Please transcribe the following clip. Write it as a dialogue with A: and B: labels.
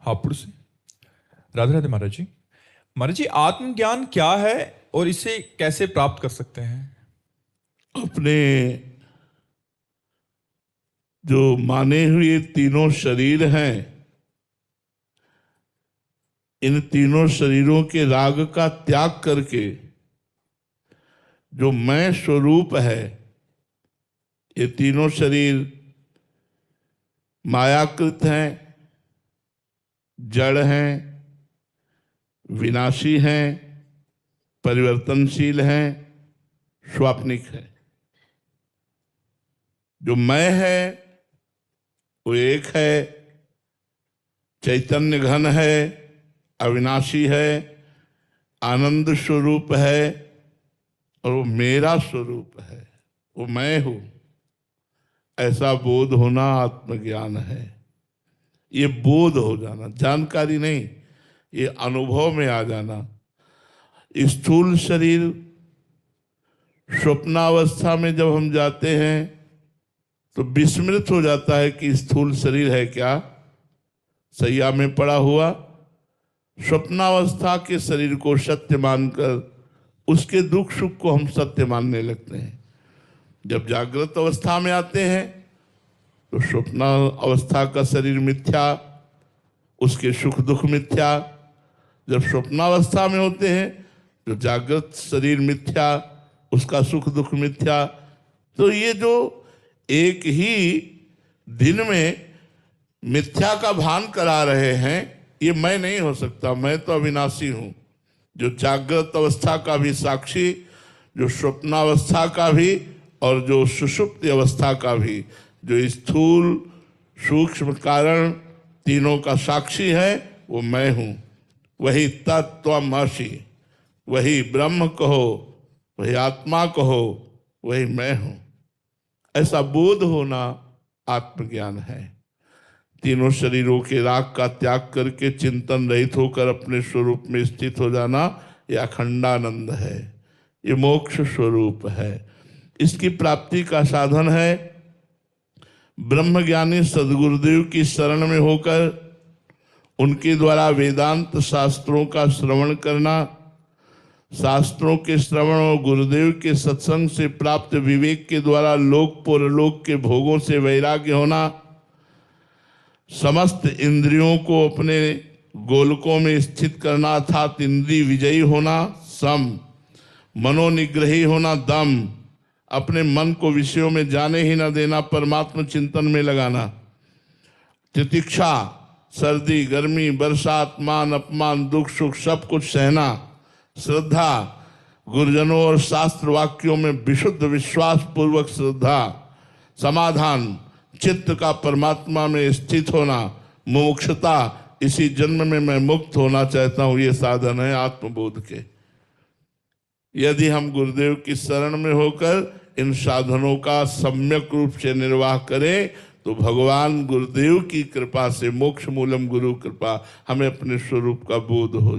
A: हापुड़ से। राधे राधे महाराज जी। महाराज जी, आत्मज्ञान क्या है और इसे कैसे प्राप्त कर सकते हैं?
B: अपने जो माने हुए तीनों शरीर हैं, इन तीनों शरीरों के राग का त्याग करके जो मैं स्वरूप है, ये तीनों शरीर मायाकृत हैं, जड़ हैं, विनाशी हैं, परिवर्तनशील हैं, स्वाप्निक है। जो मैं है वो एक है, चैतन्य घन है, अविनाशी है, आनंद स्वरूप है, और वो मेरा स्वरूप है, वो मैं हूं। ऐसा बोध होना आत्मज्ञान है। ये बोध हो जाना, जानकारी नहीं, ये अनुभव में आ जाना। स्थूल शरीर स्वप्नावस्था में जब हम जाते हैं तो विस्मृत हो जाता है कि स्थूल शरीर है क्या, सैया में पड़ा हुआ। स्वप्नावस्था के शरीर को सत्य मानकर उसके दुख सुख को हम सत्य मानने लगते हैं। जब जागृत अवस्था में आते हैं तो स्वप्न अवस्था का शरीर मिथ्या, उसके सुख दुख मिथ्या। जब स्वप्नावस्था में होते हैं तो जागृत शरीर मिथ्या, उसका सुख दुख मिथ्या। तो ये जो एक ही दिन में मिथ्या का भान करा रहे हैं, ये मैं नहीं हो सकता। मैं तो अविनाशी हूं, जो जागृत अवस्था का भी साक्षी, जो स्वप्नावस्था का भी और जो सुषुप्त अवस्था का भी, जो स्थूल सूक्ष्म कारण तीनों का साक्षी है, वो मैं हूं। वही तत्त्वमसि, वही ब्रह्म कहो, वही आत्मा कहो, वही मैं हूं। ऐसा बोध होना आत्मज्ञान है। तीनों शरीरों के राग का त्याग करके चिंतन रहित होकर अपने स्वरूप में स्थित हो जाना, यह अखंडानंद है, ये मोक्ष स्वरूप है। इसकी प्राप्ति का साधन है ब्रह्मज्ञानी सद्गुरुदेव की शरण में होकर उनके द्वारा वेदांत शास्त्रों का श्रवण करना, शास्त्रों के श्रवण और गुरुदेव के सत्संग से प्राप्त विवेक के द्वारा लोक परलोक के भोगों से वैराग्य होना, समस्त इंद्रियों को अपने गोलकों में स्थित करना अर्थात इंद्रिय विजयी होना, सम मनोनिग्रही होना, दम अपने मन को विषयों में जाने ही न देना, परमात्मा चिंतन में लगाना, तितिक्षा सर्दी गर्मी बरसात मान अपमान दुख सुख सब कुछ सहना, श्रद्धा गुरुजनों और शास्त्र वाक्यों में विशुद्ध विश्वास पूर्वक श्रद्धा, समाधान चित्त का परमात्मा में स्थित होना, मोक्षता इसी जन्म में मैं मुक्त होना चाहता हूं, ये साधन है आत्मबोध के। यदि हम गुरुदेव की शरण में होकर इन साधनों का सम्यक रूप से निर्वाह करें तो भगवान गुरुदेव की कृपा से मोक्ष मूलम गुरु कृपा हमें अपने स्वरूप का बोध हो